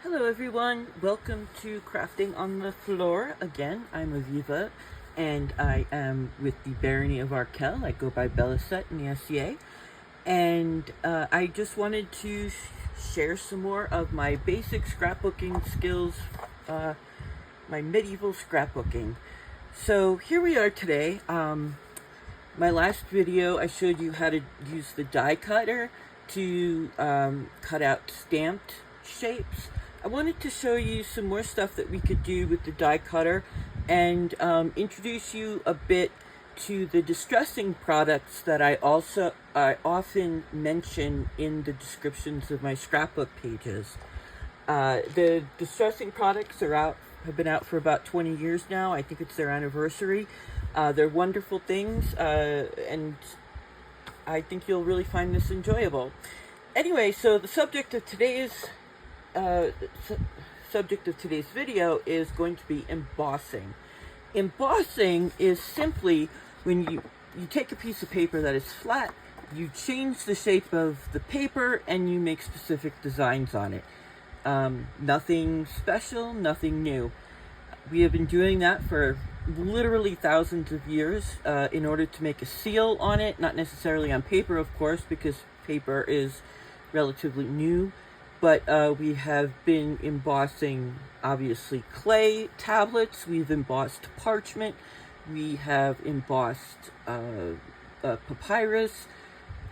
Hello everyone, welcome to Crafting on the Floor. Again, I'm Aviva and I am with the Barony of Arkell. I go by Belisette in the SCA. And I just wanted to share some more of my basic scrapbooking skills, my medieval scrapbooking. So here we are today. My last video I showed you how to use the die cutter to cut out stamped shapes. I wanted to show you some more stuff that we could do with the die cutter and introduce you a bit to the distressing products that I often mention in the descriptions of my scrapbook pages. The distressing products have been out for about 20 years now. I think it's their anniversary. They're wonderful things, and I think you'll really find this enjoyable. Anyway, so the subject of today's video is going to be embossing. Embossing is simply when you take a piece of paper that is flat, you change the shape of the paper, and you make specific designs on it. Nothing special, nothing new. We have been doing that for literally thousands of years in order to make a seal on it, not necessarily on paper, of course, because paper is relatively new. But we have been embossing, obviously, clay tablets. We've embossed parchment. We have embossed papyrus,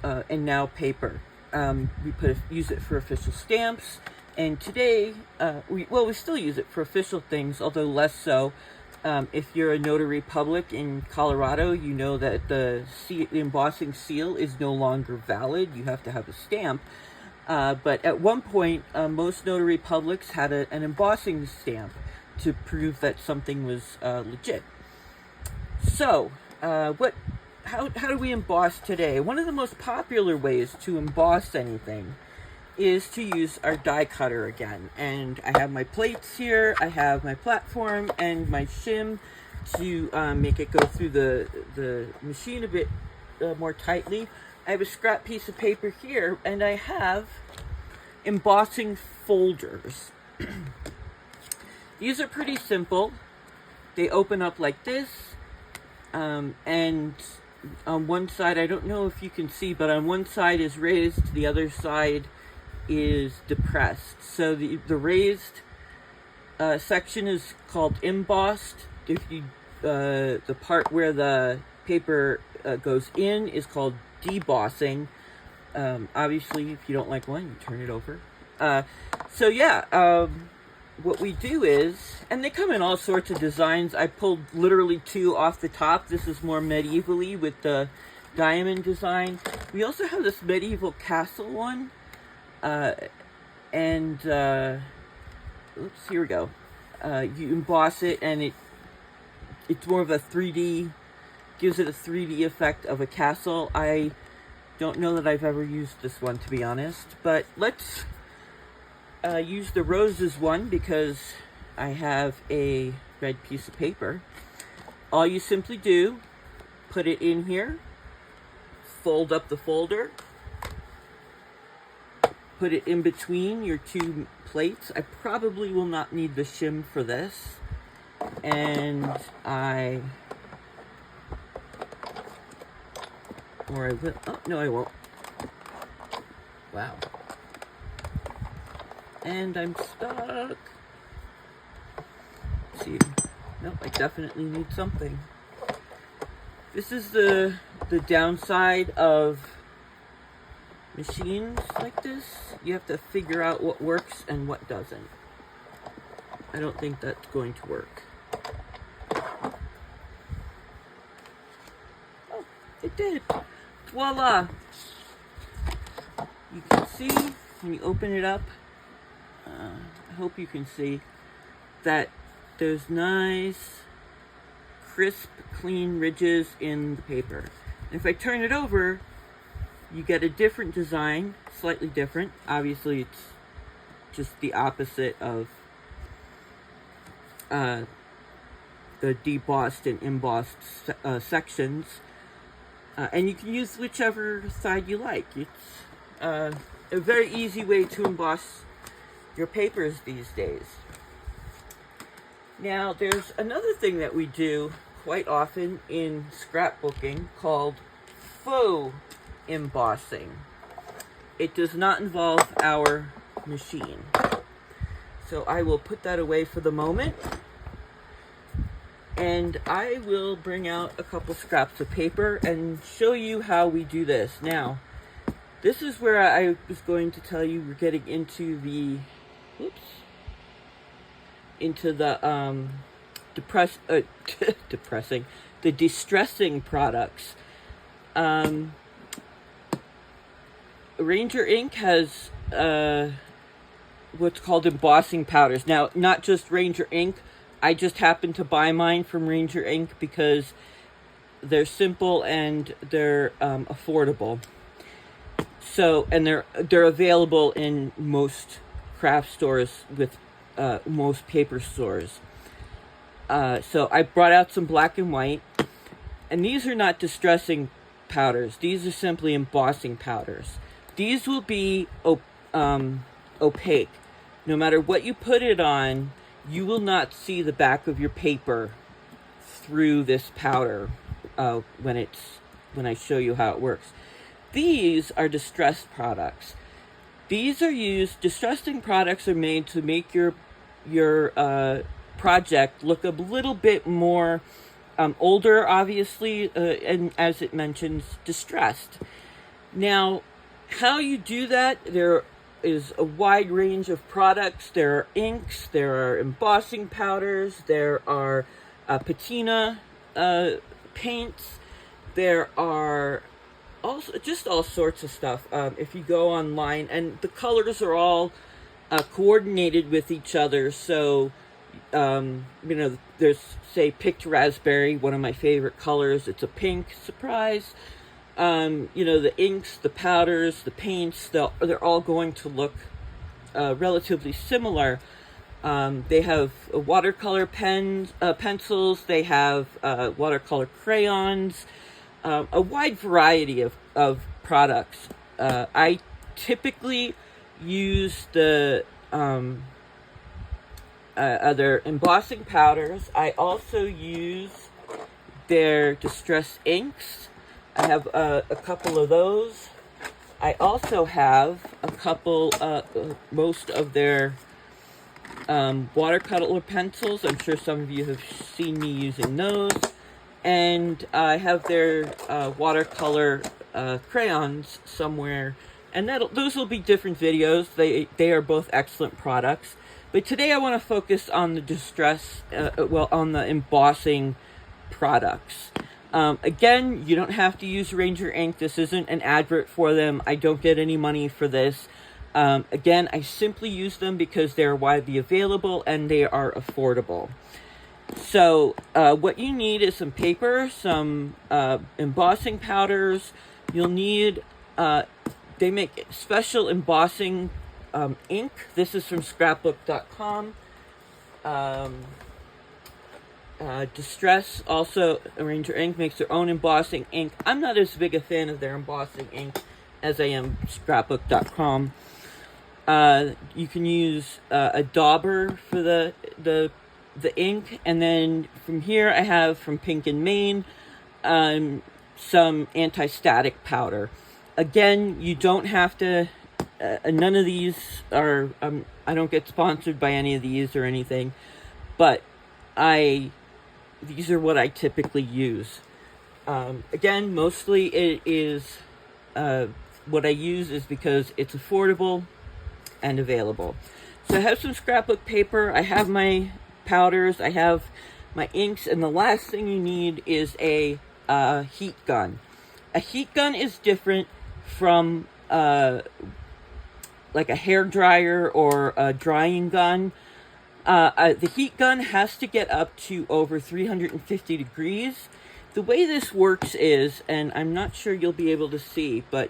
and now paper. We use it for official stamps. And today, we still use it for official things, although less so. If you're a notary public in Colorado, you know that the embossing seal is no longer valid. You have to have a stamp. But at one point, most notary publics had an embossing stamp to prove that something was legit. So, how do we emboss today? One of the most popular ways to emboss anything is to use our die cutter again. And I have my plates here, I have my platform, and my shim to make it go through the machine a bit more tightly. I have a scrap piece of paper here, and I have embossing folders. These are pretty simple. They open up like this, and on one side, I don't know if you can see, but on one side is raised, the other side is depressed. So the raised section is called embossed. If you the part where the paper goes in is called debossing. Obviously, if you don't like one, you turn it over. So yeah, what we do is, and they come in all sorts of designs. I pulled literally two off the top. This is more medievally with the diamond design. We also have this medieval castle one, and oops, here we go. You emboss it, and it's more of a 3D. Gives it a 3D effect of a castle. I don't know that I've ever used this one, to be honest, but let's use the roses one because I have a red piece of paper. All you simply do, put it in here, fold up the folder, put it in between your two plates. I probably will not need the shim for this, and or I will. Oh, no, I won't. Wow. And I'm stuck. Let's see. Nope, I definitely need something. This is the downside of machines like this. You have to figure out what works and what doesn't. I don't think that's going to work. Oh, it did. Voila! You can see when you open it up, I hope you can see that there's nice, crisp, clean ridges in the paper. And if I turn it over, you get a different design, slightly different. Obviously, it's just the opposite of the debossed and embossed sections. And you can use whichever side you like. It's a very easy way to emboss your papers these days. Now, there's another thing that we do quite often in scrapbooking called faux embossing. It does not involve our machine. So I will put that away for the moment. And I will bring out a couple scraps of paper and show you how we do this. Now, this is where I was going to tell you we're getting into the, the distressing products. Ranger Ink has what's called embossing powders. Now, not just Ranger Ink. I just happened to buy mine from Ranger Ink because they're simple and they're affordable. So, and they're available in most craft stores with most paper stores. So I brought out some black and white, and these are not distressing powders. These are simply embossing powders. These will be opaque. No matter what you put it on, you will not see the back of your paper through this powder when I show you how it works. These are distressed products. Distressing products are made to make your project look a little bit more older, obviously, and as it mentions, distressed. Now, how you do that, there is a wide range of products. There are inks, there are embossing powders, there are patina paints, there are also just all sorts of stuff. If you go online, and the colors are all coordinated with each other. So, there's, say, picked raspberry, one of my favorite colors. It's a pink, surprise. The inks, the powders, the paints, they're all going to look relatively similar. They have watercolor pencils, they have watercolor crayons, a wide variety of products. I typically use the other embossing powders. I also use their distress inks. I have a couple of those. I also have a couple, most of their watercolor pencils. I'm sure some of you have seen me using those. And I have their watercolor crayons somewhere. And those will be different videos. They are both excellent products. But today I want to focus on the on the embossing products. Again, you don't have to use Ranger Ink. This isn't an advert for them. I don't get any money for this. Again, I simply use them because they're widely available and they are affordable. So, what you need is some paper, some embossing powders. You'll need, they make special embossing ink. This is from scrapbook.com. Distress, also, Ranger Ink makes their own embossing ink. I'm not as big a fan of their embossing ink as I am scrapbook.com. You can use a dauber for the ink, and then from here I have from Pink and Main some anti-static powder. Again, you don't have to, none of these are, I don't get sponsored by any of these or anything, but these are what I typically use. Again, mostly it is, what I use is because it's affordable and available. So I have some scrapbook paper, I have my powders, I have my inks, and the last thing you need is a heat gun. A heat gun is different from like a hair dryer or a drying gun. The heat gun has to get up to over 350 degrees. The way this works is, and I'm not sure you'll be able to see, but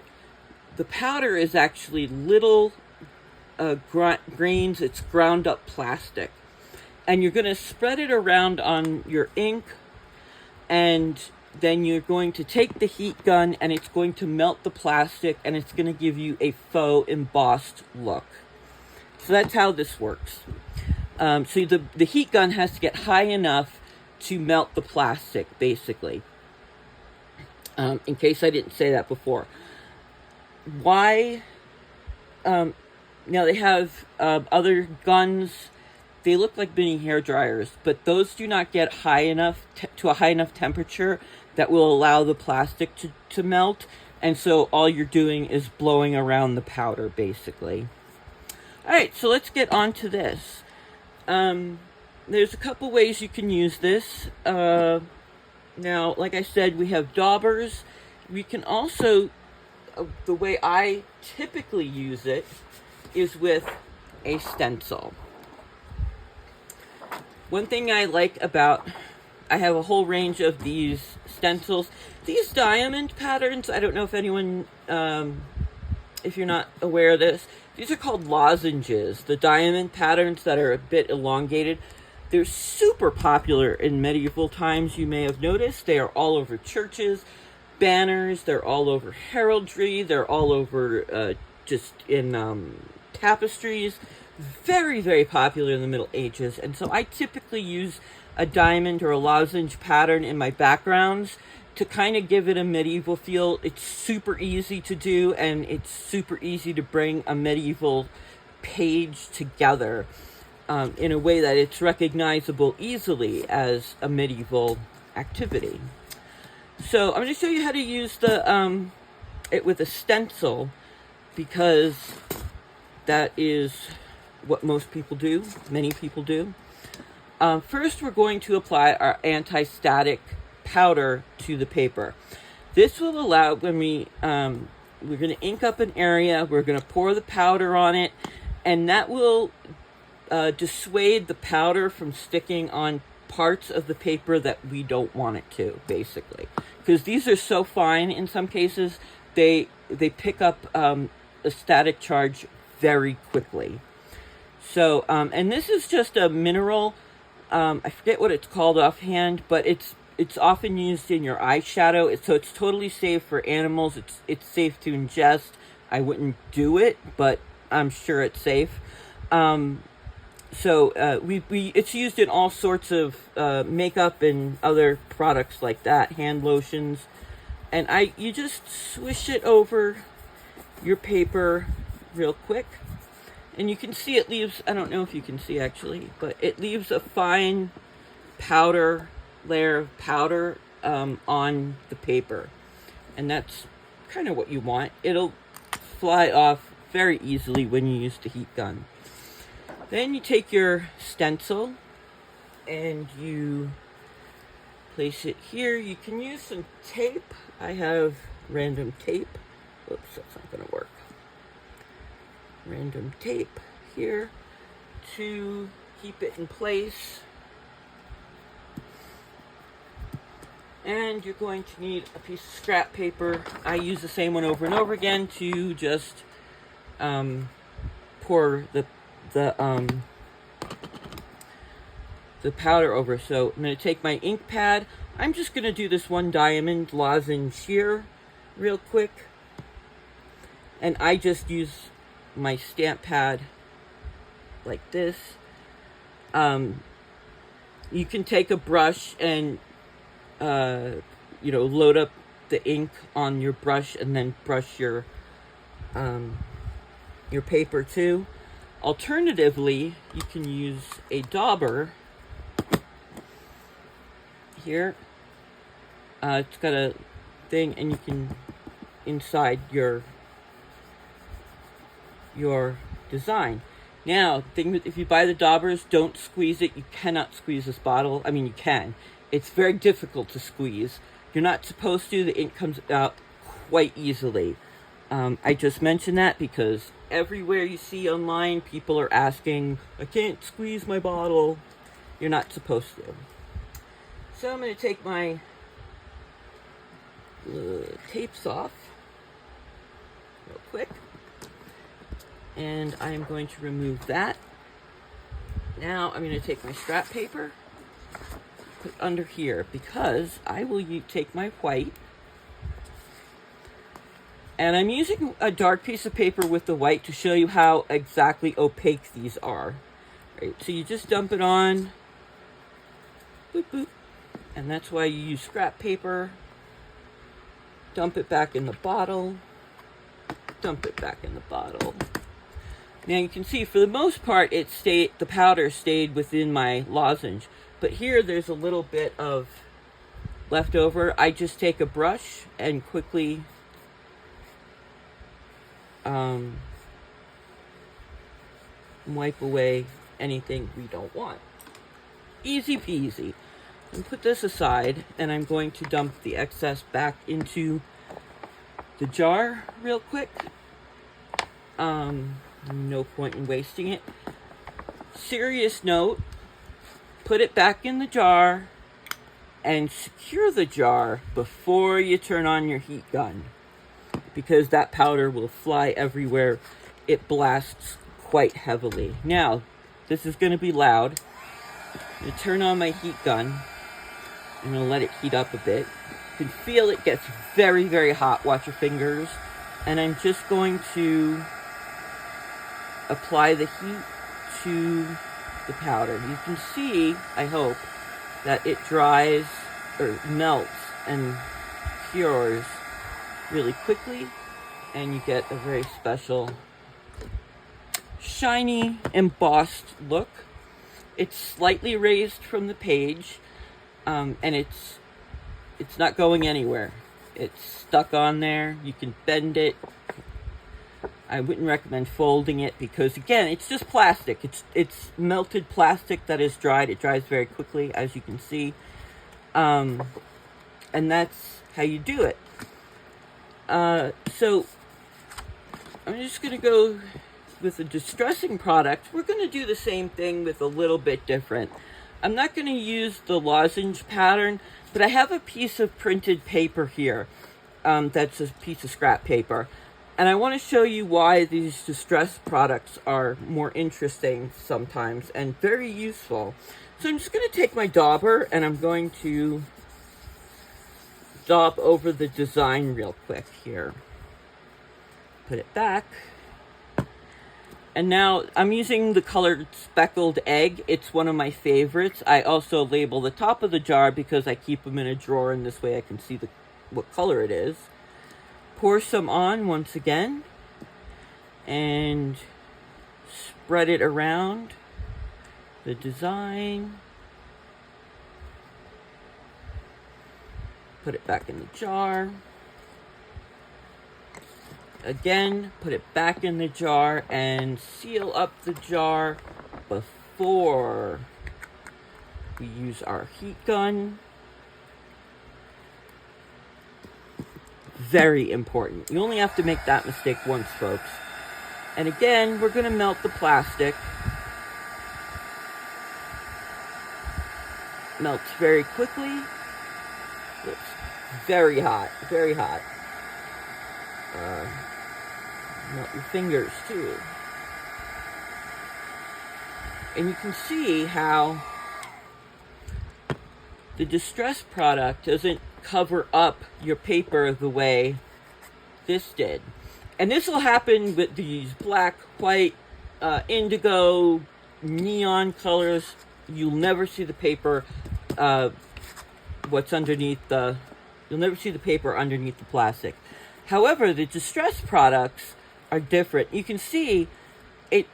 the powder is actually little grains. It's ground up plastic. And you're going to spread it around on your ink, and then you're going to take the heat gun and it's going to melt the plastic, and it's going to give you a faux embossed look. So that's how this works. So the heat gun has to get high enough to melt the plastic, basically. In case I didn't say that before. Why? Now they have other guns. They look like mini hair dryers, but those do not get high enough to a high enough temperature that will allow the plastic to melt. And so all you're doing is blowing around the powder, basically. All right, so let's get on to this. There's a couple ways you can use this. Now, like I said, we have daubers. We can also, the way I typically use it is with a stencil. One thing I like about, I have a whole range of these stencils. These diamond patterns, I don't know if anyone, if you're not aware of this, these are called lozenges. The diamond patterns that are a bit elongated. They're super popular in medieval times, you may have noticed. They are all over churches, banners, they're all over heraldry, they're all over just in tapestries. Very, very popular in the Middle Ages. And so I typically use a diamond or a lozenge pattern in my backgrounds to kind of give it a medieval feel. It's super easy to do, and it's super easy to bring a medieval page together in a way that it's recognizable easily as a medieval activity. So I'm going to show you how to use the it with a stencil, because that is what most people do, many people do. First, we're going to apply our anti-static powder to the paper. This will allow, when we're going to ink up an area, we're going to pour the powder on it, and that will dissuade the powder from sticking on parts of the paper that we don't want it to, basically. Because these are so fine in some cases, they pick up a static charge very quickly. So, and this is just a mineral, I forget what it's called offhand, but it's often used in your eyeshadow. So it's totally safe for animals. It's safe to ingest. I wouldn't do it, but I'm sure it's safe. So it's used in all sorts of makeup and other products like that, hand lotions. And you just swish it over your paper real quick. And you can see it leaves, I don't know if you can see actually, but it leaves a fine powder, layer of powder on the paper. And that's kind of what you want. It'll fly off very easily when you use the heat gun. Then you take your stencil and you place it here. You can use some tape. I have random tape. Oops, that's not going to work. Random tape here to keep it in place. And you're going to need a piece of scrap paper. I use the same one over and over again to just pour the powder over. So I'm going to take my ink pad. I'm just going to do this one diamond lozenge here real quick. And I just use my stamp pad like this. You can take a brush and load up the ink on your brush and then brush your paper too. Alternatively, you can use a dauber here. It's got a thing, and you can inside your design. Now, if you buy the daubers, don't squeeze it. You cannot squeeze this bottle. I mean, you can. It's very difficult to squeeze. You're not supposed to. The ink comes out quite easily. I just mentioned that because everywhere you see online, people are asking, I can't squeeze my bottle. You're not supposed to. So I'm going to take my tapes off real quick. And I'm going to remove that. Now I'm going to take my scrap paper, put it under here, because I will take my white And I'm using a dark piece of paper with the white to show you how exactly opaque these are. Right, so you just dump it on, boop, boop, and that's why you use scrap paper. Dump it back in the bottle, dump it back in the bottle. Now you can see for the most part the powder stayed within my lozenge, but here there's a little bit of left over. I just take a brush and quickly wipe away anything we don't want. Easy peasy. And put this aside, and I'm going to dump the excess back into the jar real quick. No point in wasting it. Serious note, put it back in the jar and secure the jar before you turn on your heat gun, because that powder will fly everywhere. It blasts quite heavily. Now, this is going to be loud. I'm going to turn on my heat gun. I'm going to let it heat up a bit. You can feel it gets very, very hot. Watch your fingers. And I'm just going to apply the heat to the powder. You can see, I hope, that it dries or melts and cures really quickly, and you get a very special shiny embossed look. It's slightly raised from the page, and it's not going anywhere. It's stuck on there. You can bend it. I wouldn't recommend folding it because, again, it's just plastic. It's melted plastic that is dried. It dries very quickly, as you can see. And that's how you do it. So I'm just going to go with a distressing product. We're going to do the same thing with a little bit different. I'm not going to use the lozenge pattern, but I have a piece of printed paper here. That's a piece of scrap paper. And I want to show you why these distressed products are more interesting sometimes and very useful. So I'm just going to take my dauber and I'm going to daub over the design real quick here. Put it back. And now I'm using the colored speckled egg. It's one of my favorites. I also label the top of the jar because I keep them in a drawer, and this way I can see what color it is. Pour some on once again and spread it around the design. Put it back in the jar. Again, put it back in the jar and seal up the jar before we use our heat gun. Very important. You only have to make that mistake once, folks. And again, we're going to melt the plastic. Melts very quickly. It's very hot, very hot. Melt your fingers too. And you can see how the distressed product doesn't cover up your paper the way this did. And this will happen with these black, white, indigo, neon colors. You'll never see the paper, you'll never see the paper underneath the plastic. However, the distressed products are different. You can see it.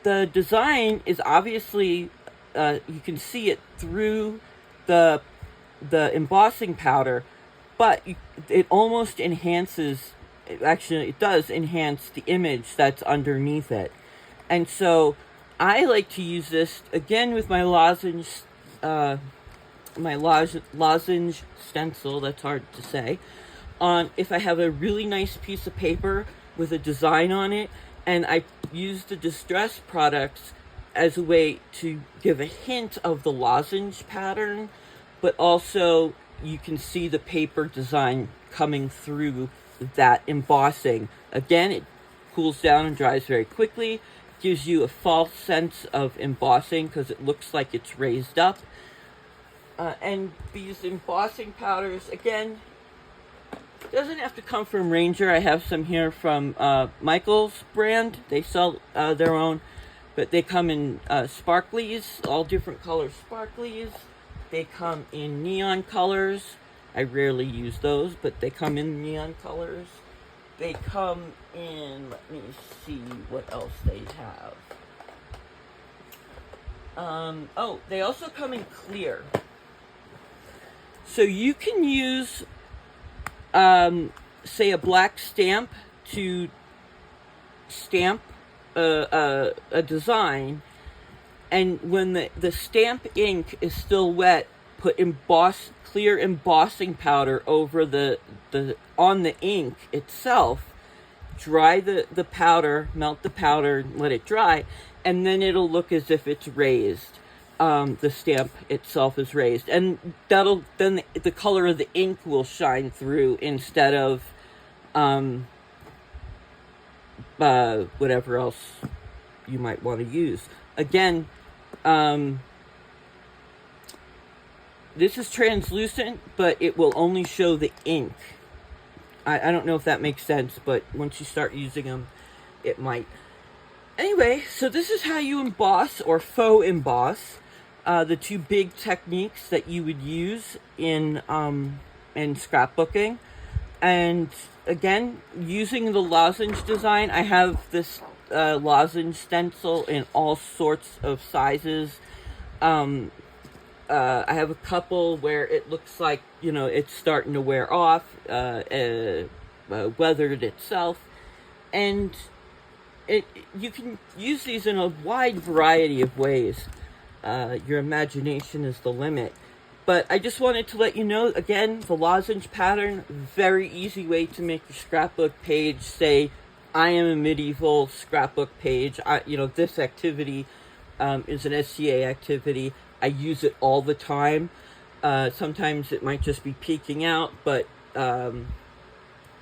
The design is obviously, you can see it through the embossing powder, but it almost enhances, actually it does enhance the image that's underneath it. And so I like to use this, again, with my lozenge stencil, that's hard to say, if I have a really nice piece of paper with a design on it, and I use the distressed products as a way to give a hint of the lozenge pattern, but also you can see the paper design coming through that embossing. Again, it cools down and dries very quickly, gives you a false sense of embossing because it looks like it's raised up. And these embossing powders, again, Doesn't have to come from Ranger. I have some here from Michael's brand. They sell their own, but they come in sparklies, all different color sparklies. They come in neon colors. I rarely use those, but they come in neon colors. They come in, let me see what else they have. Oh, they also come in clear. So you can use, say, a black stamp to stamp a design, and when the stamp ink is still wet, put clear embossing powder over on the ink itself. Dry the powder, melt the powder, let it dry, and then it'll look as if it's raised. The stamp itself is raised, and then the color of the ink will shine through instead of whatever else you might want to use. Again, this is translucent, but it will only show the ink. I don't know if that makes sense, but once you start using them, it might. Anyway, so this is how you emboss or faux emboss. The two big techniques that you would use in scrapbooking. And again, using the lozenge design, I have this lozenge stencil in all sorts of sizes. I have a couple where it looks like, it's starting to wear off, weathered itself, and you can use these in a wide variety of ways. Your imagination is the limit. But I just wanted to let you know, again, the lozenge pattern, very easy way to make your scrapbook page say, I am a medieval scrapbook page. This activity is an SCA activity. I use it all the time. Sometimes it might just be peeking out, but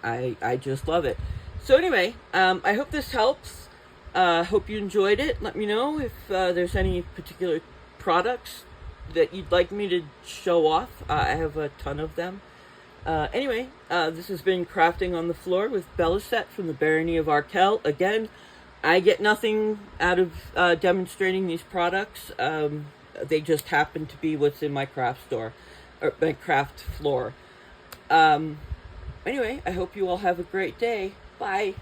I just love it. So anyway, I hope this helps. Hope you enjoyed it. Let me know if there's any particular products that you'd like me to show off. I have a ton of them. Anyway, this has been Crafting on the Floor with Belisette from the Barony of Arkell. Again, I get nothing out of demonstrating these products. They just happen to be what's in my craft store, or my craft floor. Anyway, I hope you all have a great day. Bye.